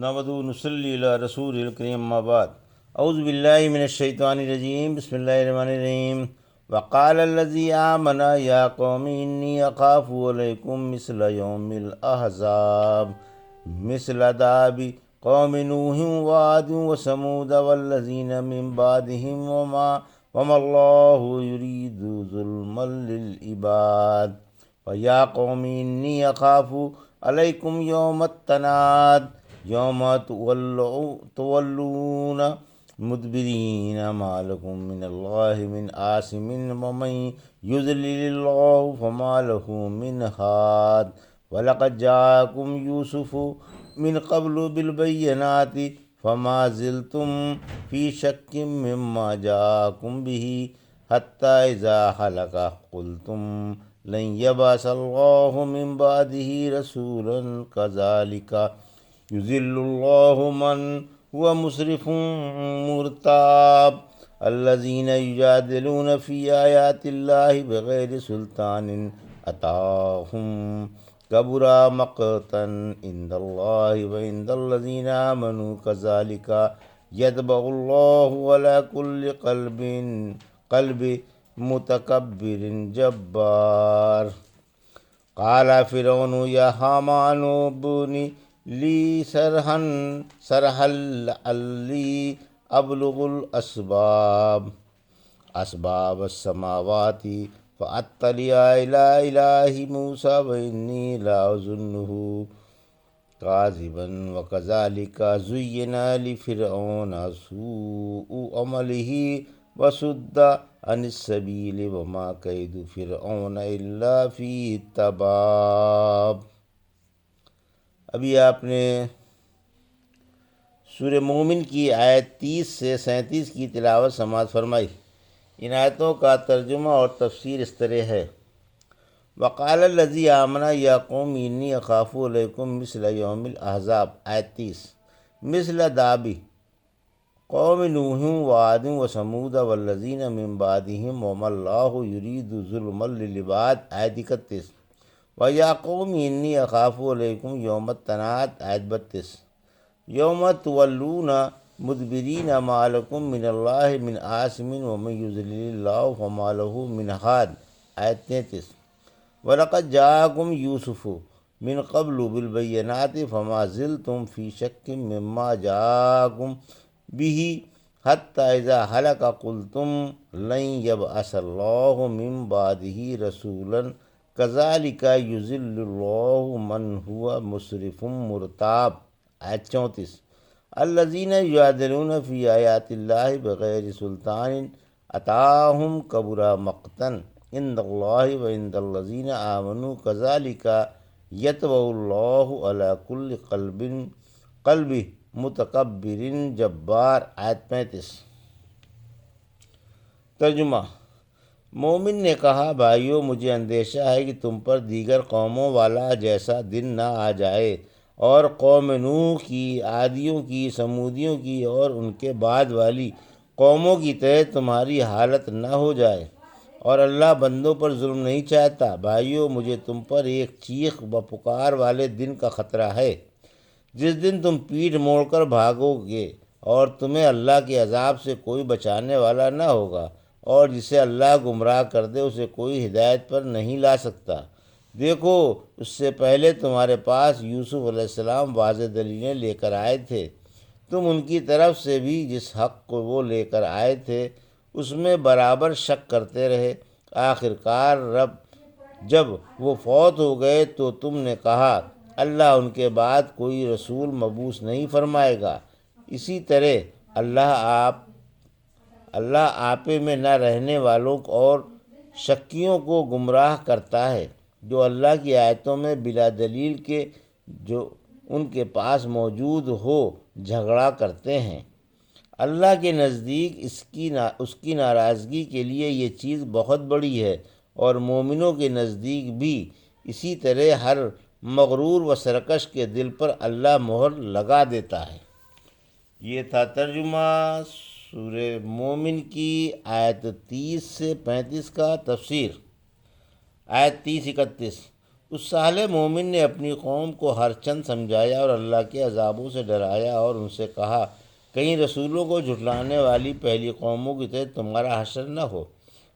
نحمدہ و نصلی علی رسول الکریم اما بعد اعوذ باللہ من الشیطان الرجیم بسم اللہ الرحمن الرحیم وقال الذی آمن یا قوم انی اخاف علیکم مثل یوم الاحزاب مثل داب قوم نوح وعاد وثمود والذین من بعدهم وما اللہ یرید ظلما للعباد ویا قوم انی اخاف علیکم یوم التناد یوم تولون مدبرین ما لکم من اللہ من عاصم ومن یضلل اللہ فما لہ من ہاد وَلَقَدْ جَاءَكُمْ يُوسُفُ مِنْ قَبْلُ بِالْبَيِّنَاتِ فَمَا زِلْتُمْ فِي شَكٍّ مِّمَّا جَاءَكُمْ بِهِ حَتَّى إِذَا هَلَكَ قُلْتُمْ لَن يَبْعَثَ اللَّهُ مِن بَعْدِهِ رَسُولًا كَذَلِكَ يُضِلُّ اللَّهُ مَنْ هُوَ مُسْرِفٌ مُرْتَابٌ الَّذِينَ يُجَادِلُونَ فِي آيَاتِ اللَّهِ بِغَيْرِ سُلْطَانٍ أَتَاهُمْ كَبُرَ مَقْتًا عِندَ اللَّهِ وَعِندَ الَّذِينَ آمَنُوا كَذَلِكَ يَطْبَعُ اللَّهُ عَلَى كُلِّ قَلْبِ مُتَكَبِّرٍ جَبَّارٍ قال فرعون یا حامان ابن لی صرحا لعلی ابلغ اسباب السماوات فاطلع الى الہ موسیٰ وانی لاظنہ کاذبا وکذلک زین لفرعون سوء عملہ وصد عن السبیل وما کید فرعون الا فی تباب۔ ابھی آپ نے سورہ مومن کی آیت 30 سے 37 کی تلاوت سماعت فرمائی۔ ان آیتوں کا ترجمہ اور تفسیر اس طرح ہے: وقال الذی آمن یا قوم انی اخاف علیکم مثل یوم الاحزاب، آیت 30، مثل داب قوم نوح وعاد وثمود والذین من بعدهم وما اللہ یرید ظلما للعباد، آیت 31، ویا قوم انی اخاف علیکم یوم التناد، آیت 32، یوم تولون مدبرین ما لکم من اللہ من عاصم ومن یضلل اللہ فما لہ من ہاد، آیت 33، وَلَقَدْ جَاءَكُمْ يُوسُفُ مِنْ قَبْلُ بِالْبَيِّنَاتِ فَمَا زِلْتُمْ فِي شَكٍّ مِّمَّا جَاءَكُمْ بِهِ حَتَّى إِذَا هَلَكَ قُلْتُمْ لَن يَبْعَثَ اللَّهُ مِن بَعْدِهِ رَسُولًا كَذَلِكَ يُضِلُّ اللَّهُ مَنْ هُوَ مُسْرِفٌ مُرْتَابٌ، آیت 34، الَّذِينَ يُجَادِلُونَ فِي آيَاتِ اللَّهِ بِغَيْرِ سُلْطَانٍ أَتَاهُمْ كَبُرَ مَقْتًا عند اللہ وعند الذین آمنوا كذلك یطبع اللہ علی کل قلب متکبر جبار، آیت 35۔ ترجمہ: مومن نے کہا، بھائیو مجھے اندیشہ ہے کہ تم پر دیگر قوموں والا جیسا دن نہ آ جائے، اور قوم نوح کی، عادیوں کی، سمودیوں کی اور ان کے بعد والی قوموں کی طرح تمہاری حالت نہ ہو جائے، اور اللہ بندوں پر ظلم نہیں چاہتا۔ بھائیو مجھے تم پر ایک چیخ و پکار والے دن کا خطرہ ہے، جس دن تم پیٹھ موڑ کر بھاگو گے اور تمہیں اللہ کے عذاب سے کوئی بچانے والا نہ ہوگا، اور جسے اللہ گمراہ کر دے اسے کوئی ہدایت پر نہیں لا سکتا۔ دیکھو، اس سے پہلے تمہارے پاس یوسف علیہ السلام واضح دلیلیں لے کر آئے تھے، تم ان کی طرف سے بھی جس حق کو وہ لے کر آئے تھے اس میں برابر شک کرتے رہے۔ آخر کار جب وہ فوت ہو گئے تو تم نے کہا اللہ ان کے بعد کوئی رسول مبعوث نہیں فرمائے گا۔ اسی طرح اللہ آپے میں نہ رہنے والوں اور شکیوں کو گمراہ کرتا ہے، جو اللہ کی آیتوں میں بلا دلیل کے جو ان کے پاس موجود ہو جھگڑا کرتے ہیں۔ اللہ کے نزدیک اس کی ناراضگی کے لیے یہ چیز بہت بڑی ہے، اور مومنوں کے نزدیک بھی اسی طرح ہر مغرور و سرکش کے دل پر اللہ مہر لگا دیتا ہے۔ یہ تھا ترجمہ سورہ مومن کی آیت 30 سے 35 کا۔ تفسیر: آیت 30-31، اس صالح مومن نے اپنی قوم کو ہر چند سمجھایا اور اللہ کے عذابوں سے ڈرایا اور ان سے کہا کہیں رسولوں کو جھٹلانے والی پہلی قوموں کی طرح تمہارا حشر نہ ہو،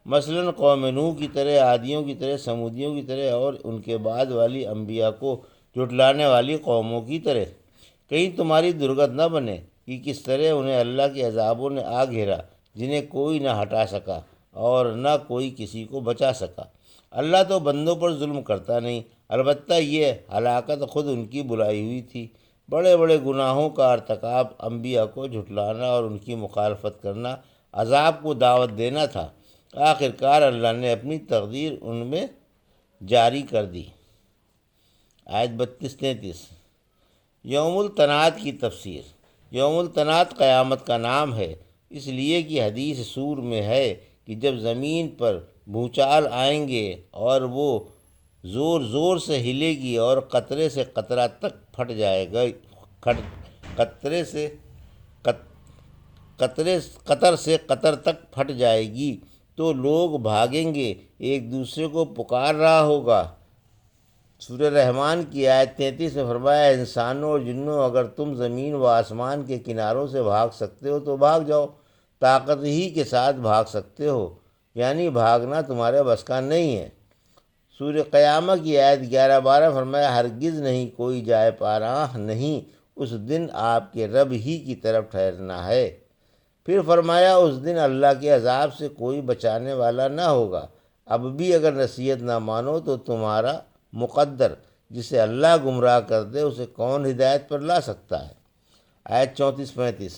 مثلاً قوم نوح کی طرح، عادیوں کی طرح، سمودیوں کی طرح اور ان کے بعد والی انبیاء کو جھٹلانے والی قوموں کی طرح، کہیں تمہاری درگت نہ بنے کہ کس طرح انہیں اللہ کے عذابوں نے آ گھیرا جنہیں کوئی نہ ہٹا سکا اور نہ کوئی کسی کو بچا سکا۔ اللہ تو بندوں پر ظلم کرتا نہیں، البتہ یہ ہلاکت خود ان کی بلائی ہوئی تھی۔ بڑے بڑے گناہوں کا ارتکاب، انبیاء کو جھٹلانا اور ان کی مخالفت کرنا، عذاب کو دعوت دینا تھا۔ آخرکار اللہ نے اپنی تقدیر ان میں جاری کر دی۔ آیت 32-33 یوم التناد کی تفسیر۔ یوم التناد قیامت کا نام ہے، اس لیے کہ حدیث سور میں ہے کہ جب زمین پر بھوچال آئیں گے اور وہ زور زور سے ہلے گی اور قطرے سے قطرہ تک پھٹ جائے گا، قطر سے قطر تک پھٹ جائے گی تو لوگ بھاگیں گے، ایک دوسرے کو پکار رہا ہوگا۔ سورہ رحمان کی آیت 33 میں فرمایا انسانوں اور جنوں اگر تم زمین و آسمان کے کناروں سے بھاگ سکتے ہو تو بھاگ جاؤ، طاقت ہی کے ساتھ بھاگ سکتے ہو، یعنی بھاگنا تمہارے بس کا نہیں ہے۔ سورہ قیامہ کی آیت 11-12 فرمایا ہرگز نہیں کوئی جائے پناہ نہیں، اس دن آپ کے رب ہی کی طرف ٹھہرنا ہے۔ پھر فرمایا اس دن اللہ کے عذاب سے کوئی بچانے والا نہ ہوگا۔ اب بھی اگر نصیحت نہ مانو تو تمہارا مقدر جسے اللہ گمراہ کر دے اسے کون ہدایت پر لا سکتا ہے۔ آیت 34-35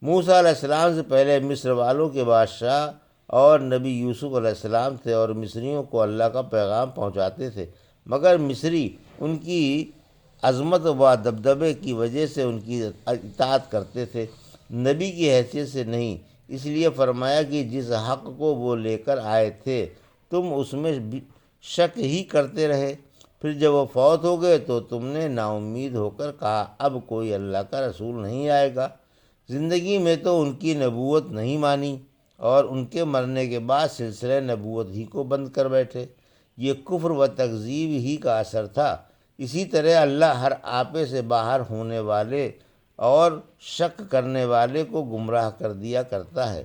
موسیٰ علیہ السلام سے پہلے مصر والوں کے بادشاہ اور نبی یوسف علیہ السلام تھے اور مصریوں کو اللہ کا پیغام پہنچاتے تھے، مگر مصری ان کی عظمت و دبدبے کی وجہ سے ان کی اطاعت کرتے تھے، نبی کی حیثیت سے نہیں۔ اس لیے فرمایا کہ جس حق کو وہ لے کر آئے تھے تم اس میں شک ہی کرتے رہے، پھر جب وہ فوت ہو گئے تو تم نے نا امید ہو کر کہا اب کوئی اللہ کا رسول نہیں آئے گا۔ زندگی میں تو ان کی نبوت نہیں مانی اور ان کے مرنے کے بعد سلسلہ نبوت ہی کو بند کر بیٹھے، یہ کفر و تکذیب ہی کا اثر تھا۔ اسی طرح اللہ ہر آپے سے باہر ہونے والے اور شک کرنے والے کو گمراہ کر دیا کرتا ہے،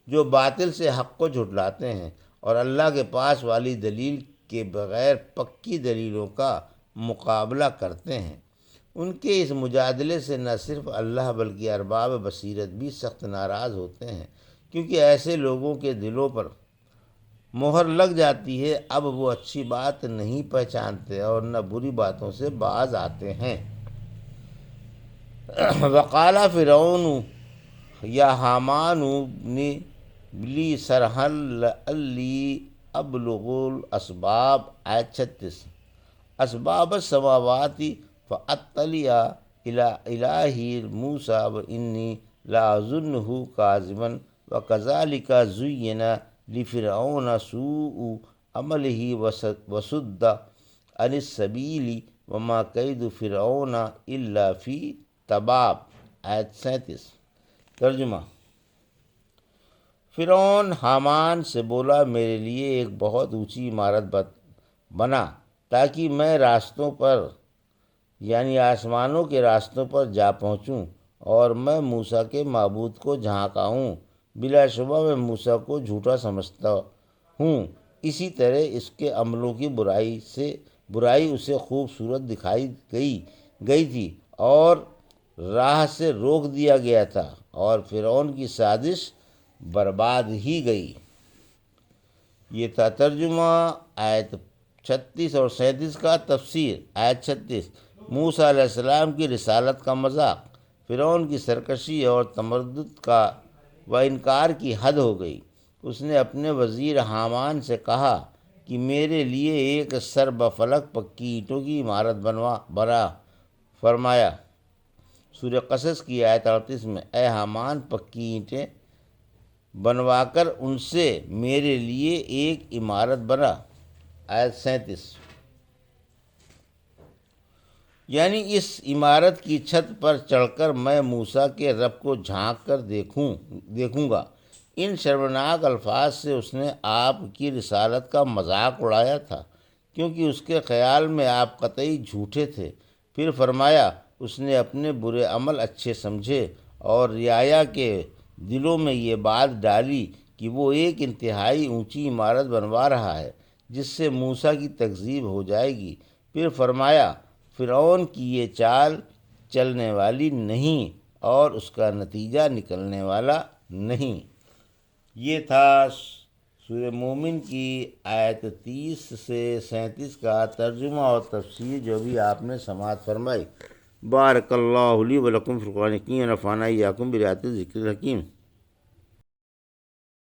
جو باطل سے حق کو جھٹلاتے ہیں اور اللہ کے پاس والی دلیل کے بغیر پکی دلیلوں کا مقابلہ کرتے ہیں۔ ان کے اس مجادلے سے نہ صرف اللہ بلکہ ارباب بصیرت بھی سخت ناراض ہوتے ہیں، کیونکہ ایسے لوگوں کے دلوں پر مہر لگ جاتی ہے، اب وہ اچھی بات نہیں پہچانتے اور نہ بری باتوں سے باز آتے ہیں۔ وقال فرعون یا حامان ابنی لی صرحا لعلی ابلغ الاسباب۔ آیت 36 اسباب السماوات فاطلع الی الہ موسیٰ وانی لاظنہ کاذبا وکذلک زین لفرعون سوء عملہ وصد عن السبیل وما کید فرعون الا فی تباب۔ آیت 37 ترجمہ فرعون حامان سے بولا میرے لیے ایک بہت اونچی عمارت بنا تاکہ میں راستوں پر یعنی آسمانوں کے راستوں پر جا پہنچوں اور میں موسیٰ کے معبود کو جھانک آؤں۔ بلا شبہ میں موسیٰ کو جھوٹا سمجھتا ہوں، اسی طرح اس کے عملوں کی برائی اسے خوبصورت دکھائی گئی تھی اور راہ سے روک دیا گیا تھا، اور فرعون کی سازش برباد ہی گئی۔ یہ تھا ترجمہ آیت 36 اور 37 کا۔ تفسیر آیت 36 موسیٰ علیہ السلام کی رسالت کا مذاق، فرعون کی سرکشی اور تمردد کا و انکار کی حد ہو گئی۔ اس نے اپنے وزیر حامان سے کہا کہ میرے لیے ایک سر بفلک پکی اینٹوں کی عمارت بنا۔ فرمایا سورہ قصص کی آیت 38 میں اے حامان پکی اینٹیں بنوا کر ان سے میرے لیے ایک عمارت بنا۔ آیت 37 یعنی اس عمارت کی چھت پر چڑھ کر میں موسیٰ کے رب کو جھانک کر دیکھوں گا۔ ان شرمناک الفاظ سے اس نے آپ کی رسالت کا مذاق اڑایا تھا، کیونکہ اس کے خیال میں آپ قطعی جھوٹے تھے۔ پھر فرمایا اس نے اپنے برے عمل اچھے سمجھے اور رعایا کے دلوں میں یہ بات ڈالی کہ وہ ایک انتہائی اونچی عمارت بنوا رہا ہے جس سے موسیٰ کی تکذیب ہو جائے گی۔ پھر فرمایا فرعون کی یہ چال چلنے والی نہیں اور اس کا نتیجہ نکلنے والا نہیں۔ یہ تھا سورہ مومن کی آیت 30 سے 37 کا ترجمہ اور تفسیر جو بھی آپ نے سماعت فرمائی۔ بارک اللہ لی و لکم فی القرآن الحکیم ونفعنی وإیاکم بآیات الذکر الحکیم۔